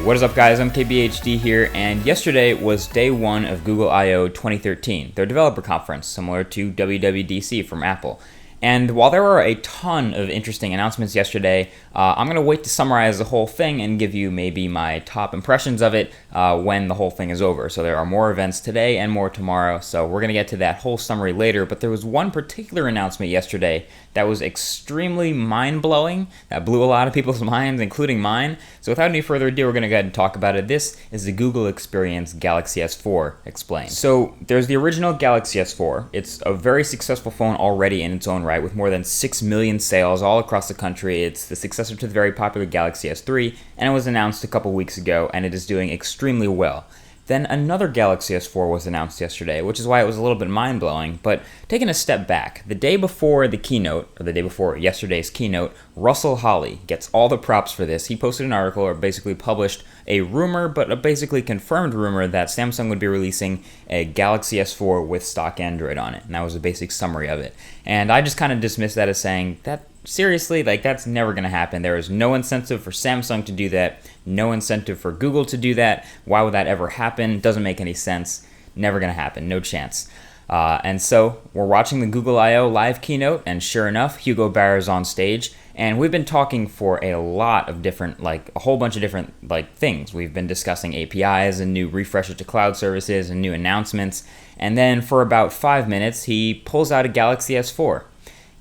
What is up guys, I'm KBHD here, and yesterday was day one of Google I/O 2013, their developer conference, similar to WWDC from Apple. And while there were a ton of interesting announcements yesterday, I'm going to wait to summarize the whole thing and give you maybe my top impressions of it when the whole thing is over. So there are more events today and more tomorrow, so we're going to get to that whole summary later. But there was one particular announcement yesterday that was extremely mind-blowing, that blew a lot of people's minds, including mine. So without any further ado, we're going to go ahead and talk about it. This is the Google Experience Galaxy S4 explained. So there's the original Galaxy S4. It's a very successful phone already in its own right, with more than 6 million sales all across the country. It's the successor to the very popular Galaxy S3, and it was announced a couple weeks ago, and it is doing extremely well. Then another Galaxy S4 was announced yesterday, which is why it was a little bit mind-blowing. But taking a step back, the day before the keynote, or the day before yesterday's keynote, Russell Holly gets all the props for this. He posted an article, or basically published a rumor, but a basically confirmed rumor, that Samsung would be releasing a Galaxy S4 with stock Android on it. And that was a basic summary of it. And I just kind of dismissed that as saying, that seriously, that's never going to happen. There is no incentive for Samsung to do that, no incentive for Google to do that. Why would that ever happen? Doesn't make any sense. Never going to happen. No chance. And so we're watching the Google I/O live keynote, and sure enough, Hugo Barr's on stage. And we've been talking for a lot of different, a whole bunch of different, things. We've been discussing APIs and new refreshes to cloud services and new announcements. And then for about 5 minutes, he pulls out a Galaxy S4.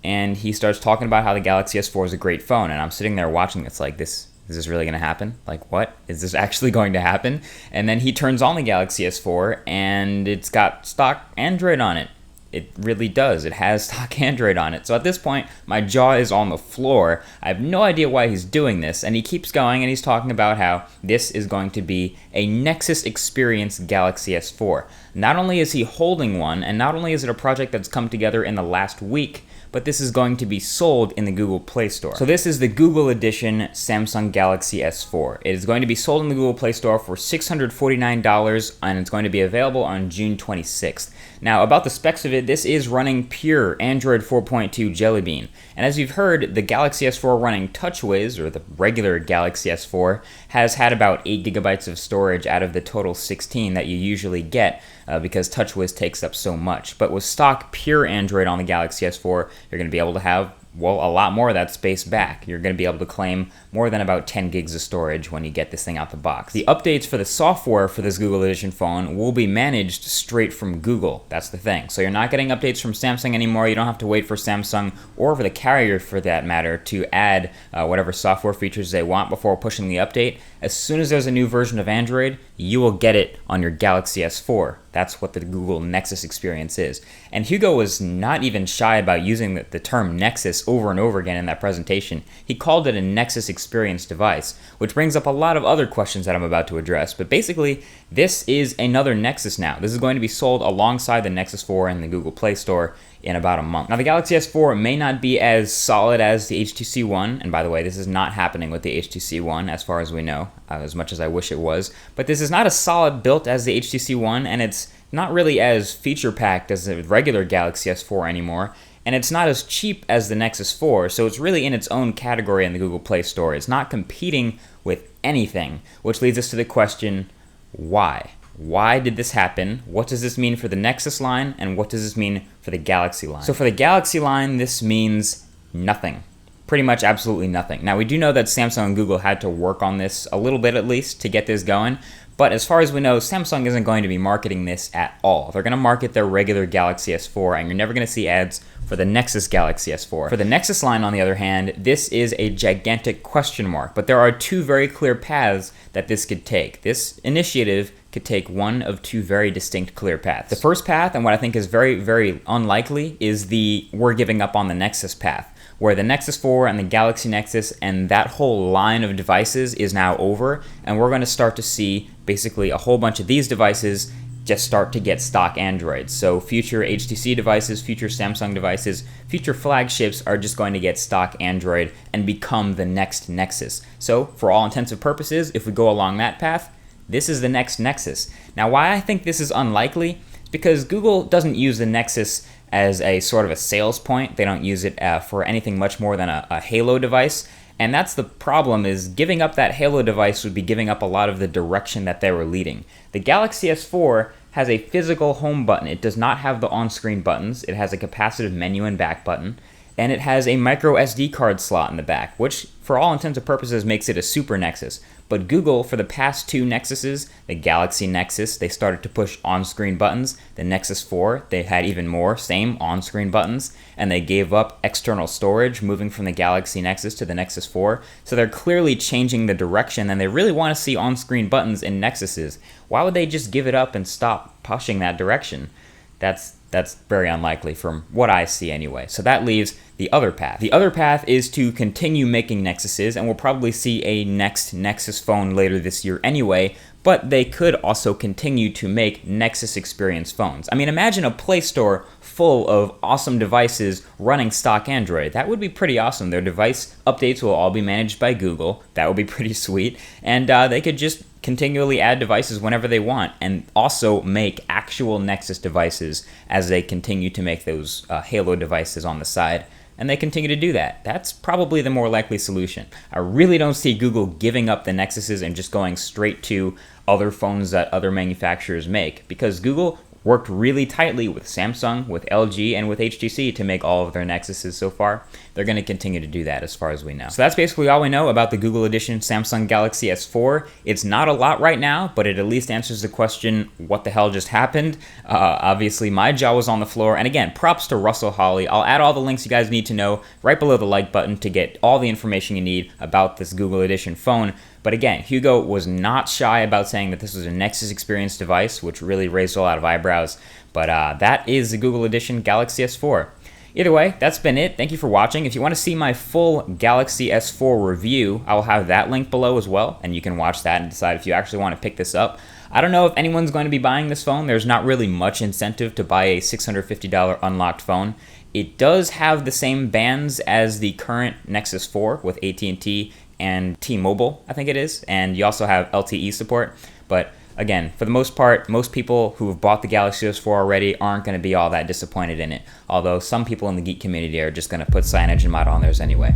And he starts talking about how the Galaxy S4 is a great phone. And I'm sitting there watching this like, is this really going to happen? What? Is this actually going to happen? And then he turns on the Galaxy S4, and it's got stock Android on it. It really does. It has stock Android on it. So at this point, my jaw is on the floor. I have no idea why he's doing this. And he keeps going, and he's talking about how this is going to be a Nexus Experience Galaxy S4. Not only is he holding one, and not only is it a project that's come together in the last week, but this is going to be sold in the Google Play Store. So this is the Google Edition Samsung Galaxy S4. It is going to be sold in the Google Play Store for $649, and it's going to be available on June 26th. Now, about the specs of it, this is running pure Android 4.2 Jelly Bean. And as you've heard, the Galaxy S4 running TouchWiz, or the regular Galaxy S4, has had about 8 gigabytes of storage out of the total 16 that you usually get, because TouchWiz takes up so much. But with stock pure Android on the Galaxy S4, you're going to be able to have, a lot more of that space back. You're going to be able to claim more than about 10 gigs of storage when you get this thing out the box. The updates for the software for this Google Edition phone will be managed straight from Google. That's the thing. So you're not getting updates from Samsung anymore. You don't have to wait for Samsung, or for the carrier for that matter, to add whatever software features they want before pushing the update. As soon as there's a new version of Android, you will get it on your Galaxy S4. That's what the Google Nexus Experience is. And Hugo was not even shy about using the term Nexus over and over again in that presentation. He called it a Nexus Experience device, which brings up a lot of other questions that I'm about to address. But basically, this is another Nexus now. This is going to be sold alongside the Nexus 4 in the Google Play Store in about a month. Now, the Galaxy S4 may not be as solid as the HTC One, and by the way, this is not happening with the HTC One as far as we know, as much as I wish it was, but this is not as solid built as the HTC One, and it's not really as feature-packed as the regular Galaxy S4 anymore, and it's not as cheap as the Nexus 4, so it's really in its own category in the Google Play Store. It's not competing with anything, which leads us to the question, why? Why did this happen? What does this mean for the Nexus line? And what does this mean for the Galaxy line? So for the Galaxy line, this means nothing. Pretty much absolutely nothing. Now, we do know that Samsung and Google had to work on this a little bit at least to get this going. But as far as we know, Samsung isn't going to be marketing this at all. They're going to market their regular Galaxy S4, and you're never going to see ads for the Nexus Galaxy S4. For the Nexus line, on the other hand, this is a gigantic question mark. But there are two very clear paths that this could take. This initiative could take one of two very distinct clear paths. The first path, and what I think is very, very unlikely, is the we're giving up on the Nexus path, where the Nexus 4 and the Galaxy Nexus and that whole line of devices is now over, and we're going to start to see basically a whole bunch of these devices just start to get stock Android. So future HTC devices, future Samsung devices, future flagships are just going to get stock Android and become the next Nexus. So for all intents and purposes, if we go along that path, this is the next Nexus. Now, why I think this is unlikely is because Google doesn't use the Nexus as a sort of a sales point. They don't use it for anything much more than a Halo device. And that's the problem, is giving up that Halo device would be giving up a lot of the direction that they were leading. The Galaxy S4 has a physical home button. It does not have the on-screen buttons. It has a capacitive menu and back button. And it has a micro SD card slot in the back, which for all intents and purposes makes it a super Nexus. But Google, for the past 2 Nexuses, the Galaxy Nexus, they started to push on-screen buttons. The Nexus 4, they had even more, same on-screen buttons. And they gave up external storage, moving from the Galaxy Nexus to the Nexus 4. So they're clearly changing the direction, and they really want to see on-screen buttons in Nexuses. Why would they just give it up and stop pushing that direction? That's very unlikely from what I see anyway. So that leaves the other path. The other path is to continue making Nexuses, and we'll probably see a next Nexus phone later this year anyway, but they could also continue to make Nexus Experience phones. I mean, imagine a Play Store full of awesome devices running stock Android. That would be pretty awesome. Their device updates will all be managed by Google. That would be pretty sweet. And they could just continually add devices whenever they want, and also make actual Nexus devices as they continue to make those Halo devices on the side. And they continue to do that. That's probably the more likely solution. I really don't see Google giving up the Nexuses and just going straight to other phones that other manufacturers make, because Google worked really tightly with Samsung, with LG, and with HTC to make all of their Nexuses so far. They're going to continue to do that as far as we know. So that's basically all we know about the Google Edition Samsung Galaxy S4. It's not a lot right now, but it at least answers the question, what the hell just happened? Obviously, my jaw was on the floor. And again, props to Russell Hawley. I'll add all the links you guys need to know right below the like button to get all the information you need about this Google Edition phone. But again, Hugo was not shy about saying that this was a Nexus Experience device, which really raised a lot of eyebrows. But that is the Google Edition Galaxy S4. Either way, that's been it. Thank you for watching. If you want to see my full Galaxy S4 review, I will have that link below as well, and you can watch that and decide if you actually want to pick this up. I don't know if anyone's going to be buying this phone. There's not really much incentive to buy a $650 unlocked phone. It does have the same bands as the current Nexus 4 with AT&T and T-Mobile, I think it is, and you also have LTE support. But again, for the most part, most people who have bought the Galaxy S4 already aren't going to be all that disappointed in it, although some people in the geek community are just going to put signage and mod on theirs anyway.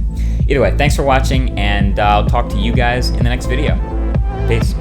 Either way, thanks for watching, and I'll talk to you guys in the next video. Peace.